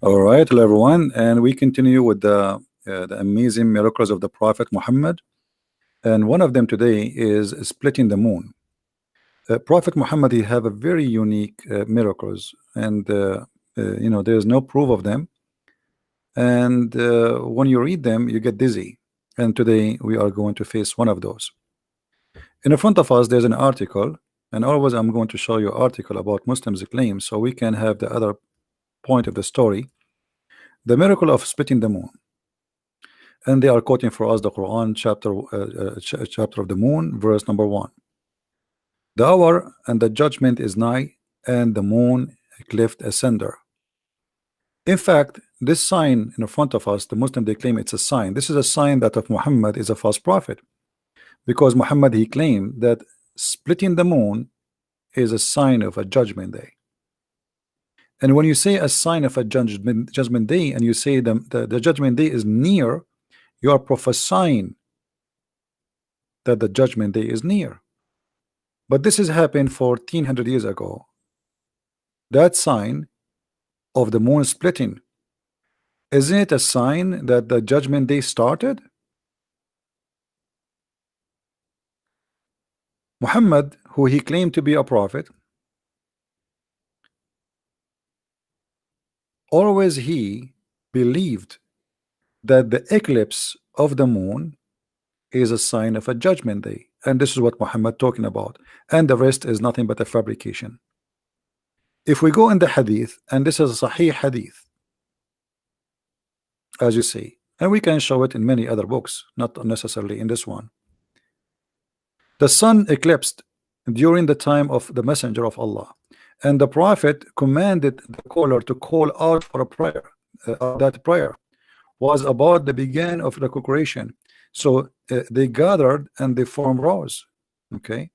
All right, hello everyone, and we continue with the amazing miracles of the Prophet Muhammad, and one of them today is splitting the moon. Prophet Muhammad, he have a very unique miracles, and there's no proof of them, and when you read them, you get dizzy. And today we are going to face one of those. In front of us, there's an article, and always I'm going to show you article about Muslims' claims, so we can have the other point of the story. The miracle of splitting the moon. And they are quoting for us the Quran chapter of the moon, verse number 1. The hour and the judgment is nigh, and the moon a cleft asunder. In fact, this sign in front of us, the Muslim, they claim it's a sign. This is a sign that of Muhammad is a false prophet, because Muhammad, he claimed that splitting the moon is a sign of a judgment day. And when you say a sign of a judgment day, and you say the judgment day is near, you are prophesying that the judgment day is near. But this has happened 1400 years ago. That sign of the moon splitting, isn't it a sign that the judgment day started? Muhammad, who he claimed to be a prophet, always he believed that the eclipse of the moon is a sign of a judgment day, and this is what Muhammad talking about, and the rest is nothing but a fabrication. If we go in the hadith, and this is a Sahih hadith, as you see, and we can show it in many other books, not necessarily in this one. The sun eclipsed during the time of the messenger of Allah, and the prophet commanded the caller to call out for a prayer. That prayer was about the beginning of the creation. So they gathered and they formed rows. Okay,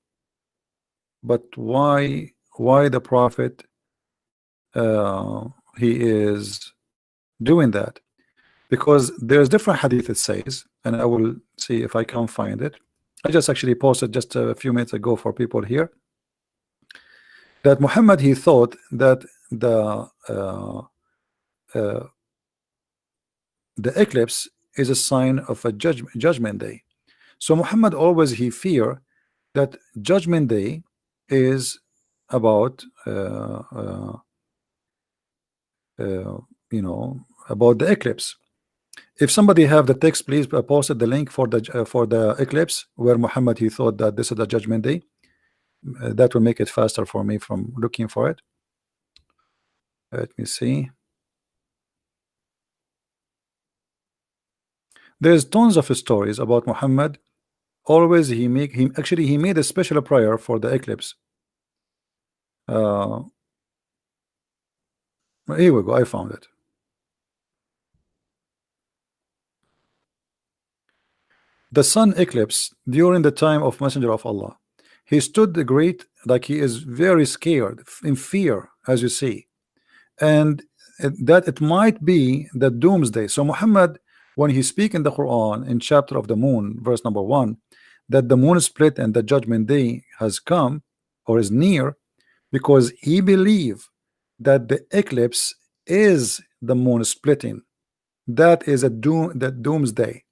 but why the prophet he is doing that? Because there's different hadith it says, and I will see if I can find it. I just actually posted just a few minutes ago for people here that Muhammad, he thought that the eclipse is a sign of a judgment day. So Muhammad always he fear that judgment day is about about the eclipse. If somebody have the text, please post the link for the eclipse where Muhammad he thought that this is the judgment day. That will make it faster for me from looking for it. Let me see. There's tons of stories about Muhammad. Always he made a special prayer for the eclipse. Here we go. I found it. The sun eclipse during the time of Messenger of Allah. He stood the great, like he is very scared, in fear, as you see, and that it might be the doomsday. So Muhammad, when he speak in the Quran in chapter of the moon, verse number 1, that the moon split and the judgment day has come or is near, because he believed that the eclipse is the moon splitting. That is that doomsday.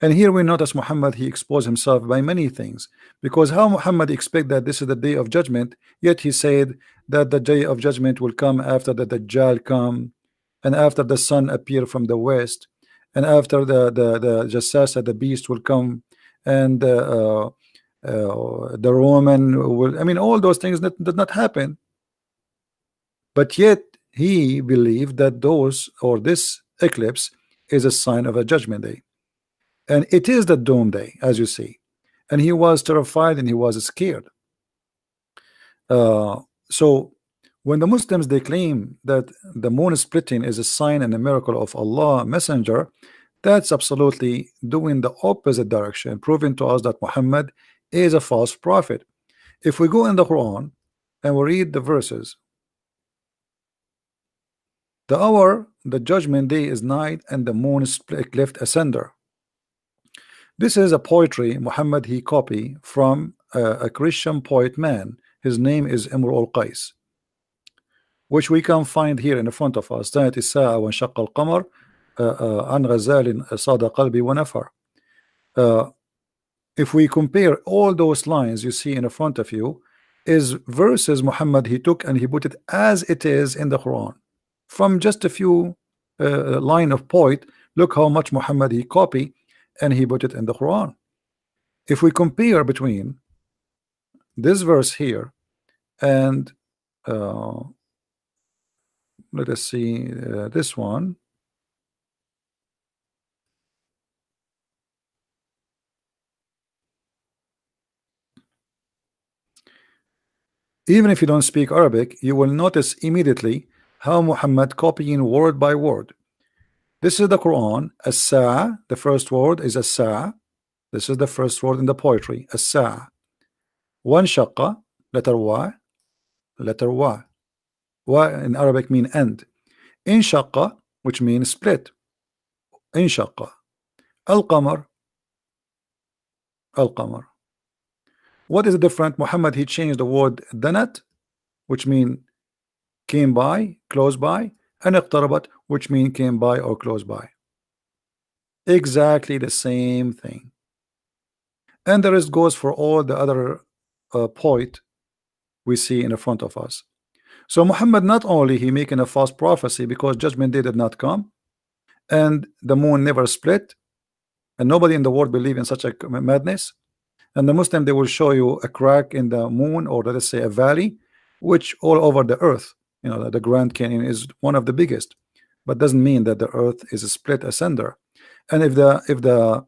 And here we notice Muhammad, he exposed himself by many things, because how Muhammad expect that this is the day of judgment, yet he said that the day of judgment will come after the Dajjal come, and after the sun appear from the west, and after the Jassasa, the beast will come, and the Roman will, I mean, all those things that did not happen. But yet he believed that this eclipse is a sign of a judgment day. And it is the doom day, as you see. And he was terrified and he was scared. So when the Muslims, they claim that the moon splitting is a sign and a miracle of Allah messenger, that's absolutely doing the opposite direction, proving to us that Muhammad is a false prophet. If we go in the Quran and we read the verses, the hour, the judgment day is night, and the moon is cleft asunder. This is a poetry Muhammad he copied from a Christian poet man. His name is Imr al-Qais. which we can find here in the front of us. تانت الساعة وانشق القمر عن غزال صاد قلبي ونفر. If we compare all those lines you see in the front of you is verses Muhammad he took and he put it as it is in the Quran from just a few line of poet. Look how much Muhammad he copy and he put it in the Quran. If we compare between this verse here and let us see this one. Even if you don't speak Arabic, you will notice immediately how Muhammad copying word by word. This is the Quran. As-Sa'a, the first word is As-Sa'a. This is the first word in the poetry. As-Sa'a. One shaqqa, letter Y, letter Y. Y in Arabic mean end. In shaqqa, which means split. In shaqqa. Al-Qamar, Al-Qamar. What is the difference? Muhammad he changed the word danat, which mean came by, close by, and iqtarabat, which mean came by or close by. Exactly the same thing. And the rest goes for all the other poet we see in the front of us. So Muhammad not only he making a false prophecy because judgment day did not come, and the moon never split, and nobody in the world believe in such a madness. And the Muslim they will show you a crack in the moon, or let us say a valley, which all over the earth. You know, the Grand Canyon is one of the biggest, but doesn't mean that the earth is a split asunder. And if the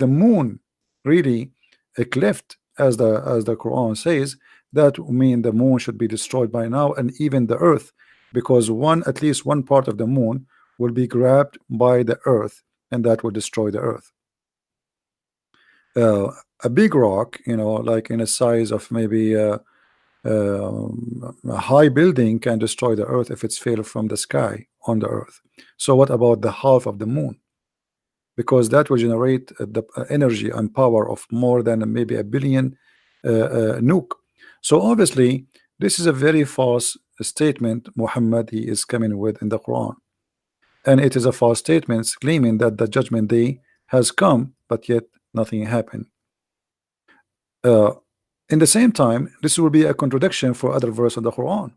moon really a cleft, as the Quran says, that mean the moon should be destroyed by now, and even the earth, because at least one part of the moon will be grabbed by the earth, and that will destroy the earth. A big rock, you know, like in a size of maybe a high building, can destroy the earth if it's fell from the sky on the earth. So what about the half of the moon? Because that will generate the energy and power of more than maybe a billion nuke. So obviously this is a very false statement Muhammad he is coming with in the Quran, and it is a false statement claiming that the judgment day has come, but yet nothing happened. In the same time, this will be a contradiction for other verses of the Quran,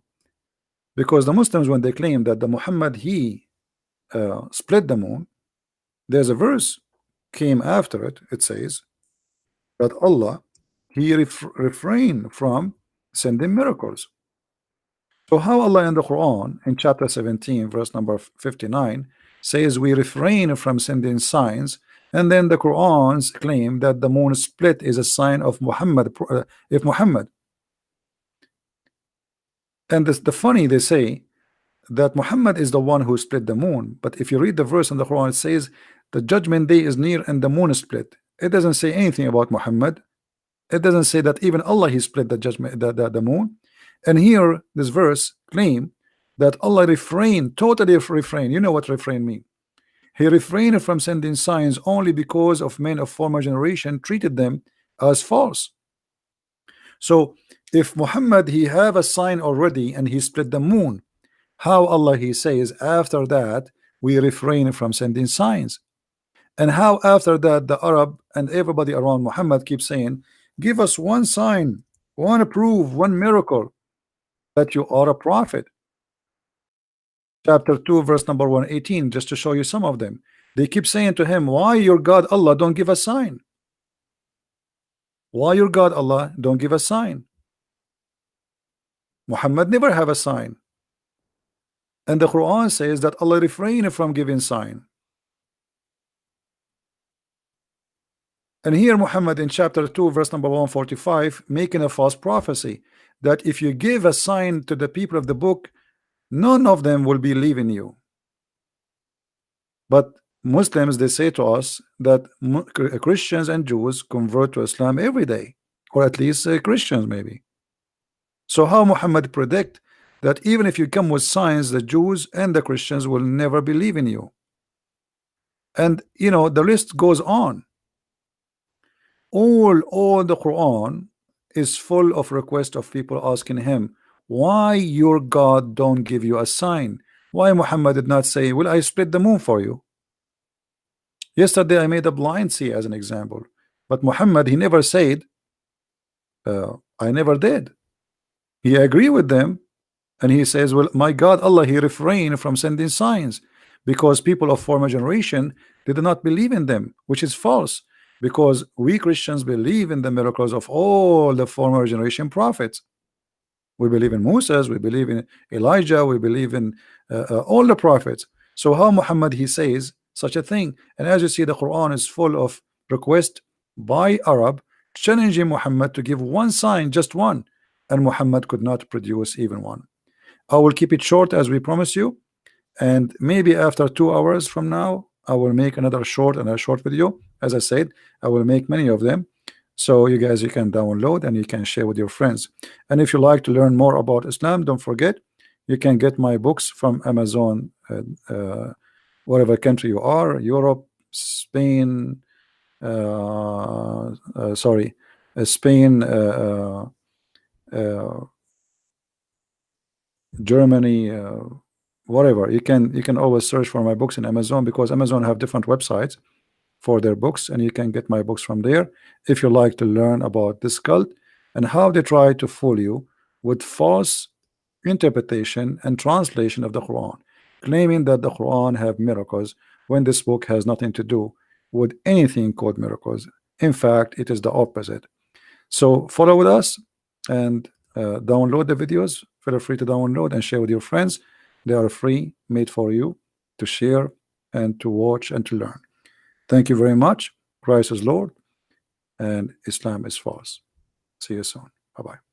because the Muslims, when they claim that the Muhammad he split the moon, there's a verse came after it. It says that Allah he refrained from sending miracles. So how Allah in the Quran in chapter 17 verse number 59 says we refrain from sending signs, and then the Quran's claim that the moon split is a sign of Muhammad, if Muhammad. And the funny, they say that Muhammad is the one who split the moon, but if you read the verse in the Quran, it says the judgment day is near and the moon is split. It doesn't say anything about Muhammad. It doesn't say that even Allah he split the judgment, the moon. And here this verse claim that Allah totally refrain. You know what refrain mean? He refrained from sending signs only because of men of former generation treated them as false. So if Muhammad he have a sign already and he split the moon, how Allah he says after that we refrain from sending signs? And how after that the Arab and everybody around Muhammad keep saying, give us one sign, one proof, one miracle that you are a prophet. Chapter 2 verse number 118, just to show you some of them. They keep saying to him, why your God Allah don't give a sign? Why your God Allah don't give a sign? Muhammad never have a sign, and the Quran says that Allah refrained from giving sign. And here Muhammad in chapter 2 verse number 145 making a false prophecy that if you give a sign to the people of the book, none of them will believe in you. But Muslims, they say to us that Christians and Jews convert to Islam every day, or at least Christians maybe. So how Muhammad predict that even if you come with signs, the Jews and the Christians will never believe in you? And you know, the list goes on. All the Quran is full of requests of people asking him, Why your God don't give you a sign? Why Muhammad did not say, will I split the moon for you? Yesterday I made a blind see as an example, but Muhammad, he never said, I never did. He agreed with them, and he says, well, my God, Allah, he refrained from sending signs because people of former generation did not believe in them, which is false, because we Christians believe in the miracles of all the former generation prophets. We believe in Moses, we believe in Elijah, we believe in all the prophets. So how Muhammad he says such a thing? And as you see, the Quran is full of requests by Arab challenging Muhammad to give one sign, just one, and Muhammad could not produce even one. I will keep it short as we promised you, and maybe after 2 hours from now I will make another short and a short video. As I said, I will make many of them, so you guys, you can download and you can share with your friends. And if you like to learn more about Islam, don't forget you can get my books from Amazon, whatever country you are, Europe, Spain, sorry, Spain, Germany, whatever. You can always search for my books in Amazon, because Amazon have different websites for their books, and you can get my books from there if you like to learn about this cult and how they try to fool you with false interpretation and translation of the Quran, claiming that the Quran have miracles when this book has nothing to do with anything called miracles. In fact, it is the opposite. So follow with us and download the videos. Feel free to download and share with your friends. They are free, made for you to share and to watch and to learn. Thank you very much. Christ is Lord and Islam is false. See you soon. Bye-bye.